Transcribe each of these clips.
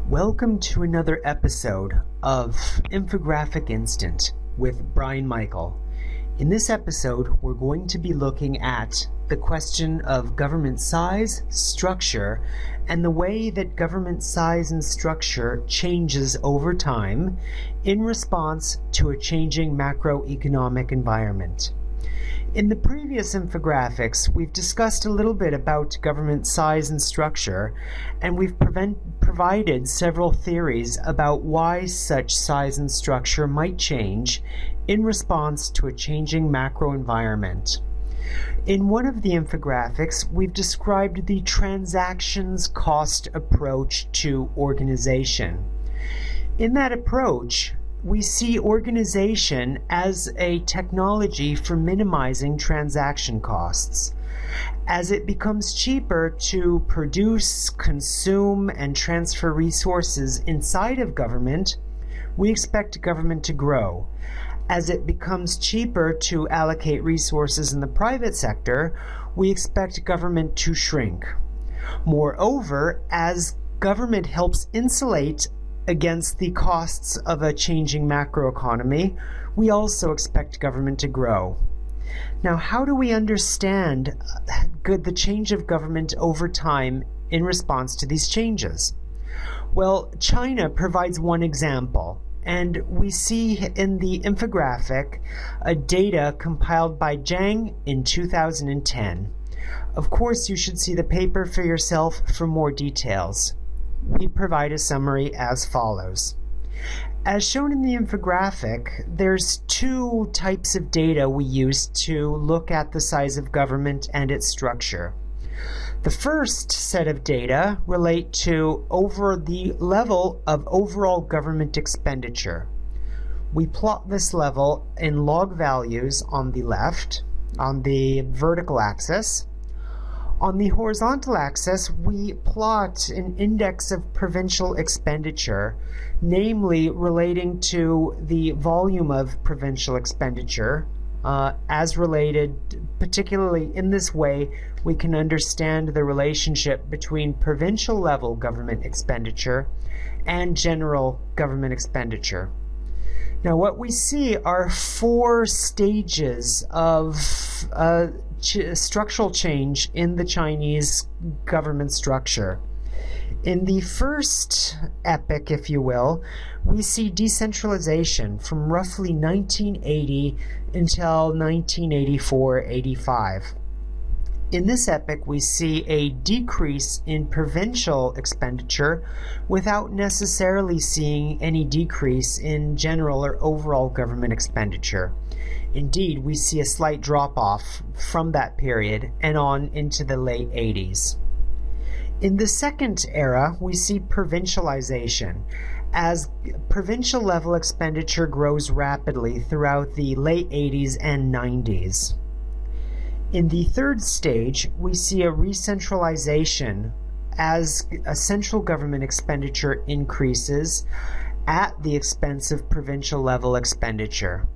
Welcome to another episode of Infographic Instant with Brian Michael. In this episode, we're going to be looking at the question of government size, structure, and the way that government size and structure changes over time in response to a changing macroeconomic environment. In the previous infographics, we've discussed a little bit about government size and structure, and we've provided several theories about why such size and structure might change in response to a changing macro environment. In one of the infographics, we've described the transactions cost approach to organization. In that approach, we see organization as a technology for minimizing transaction costs. As it becomes cheaper to produce, consume, and transfer resources inside of government, we expect government to grow. As it becomes cheaper to allocate resources in the private sector, we expect government to shrink. Moreover, as government helps insulate against the costs of a changing macroeconomy, we also expect government to grow. Now, how do we understand the change of government over time in response to these changes? Well, China provides one example, and we see in the infographic data compiled by Zhang in 2010. Of course, you should see the paper for yourself for more details. We provide a summary as follows. As shown in the infographic, there's two types of data we use to look at the size of government and its structure. The first set of data relate to over the level of overall government expenditure. We plot this level in log values on the left, on the vertical axis. On the horizontal axis, we plot an index of provincial expenditure, namely relating to the volume of provincial expenditure, as related, particularly in this way, we can understand the relationship between provincial level government expenditure and general government expenditure. Now, what we see are four stages of structural change in the Chinese government structure. In the first epoch, if you will, we see decentralization from roughly 1980 until 1984-85. In this epoch, we see a decrease in provincial expenditure without necessarily seeing any decrease in general or overall government expenditure. Indeed, we see a slight drop-off from that period and on into the late 80s. In the second era, we see provincialization, as provincial level expenditure grows rapidly throughout the late 80s and 90s. In the third stage, we see a recentralization as a central government expenditure increases at the expense of provincial level expenditure.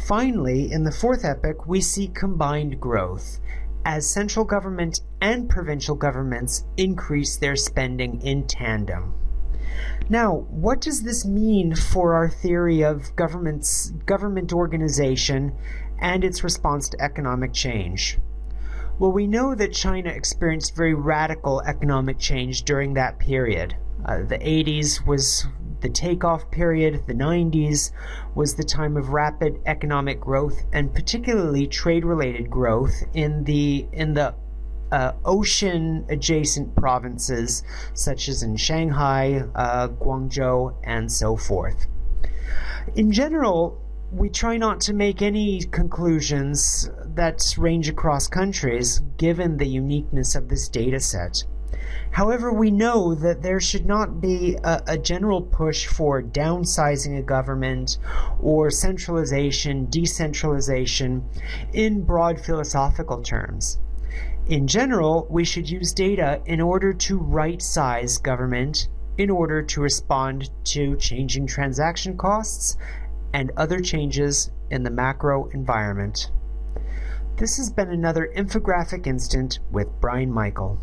Finally, in the fourth epoch, we see combined growth as central government and provincial governments increase their spending in tandem. Now, what does this mean for our theory of government organization and its response to economic change? Well, we know that China experienced very radical economic change during that period. The 80s was the takeoff period, the 90s was the time of rapid economic growth, and particularly trade-related growth in the ocean-adjacent provinces, such as in Shanghai, Guangzhou, and so forth. In general, we try not to make any conclusions that range across countries, given the uniqueness of this data set. However, we know that there should not be a general push for downsizing a government or centralization, decentralization in broad philosophical terms. In general, we should use data in order to right-size government in order to respond to changing transaction costs and other changes in the macro environment. This has been another Infographic Instant with Brian Michael.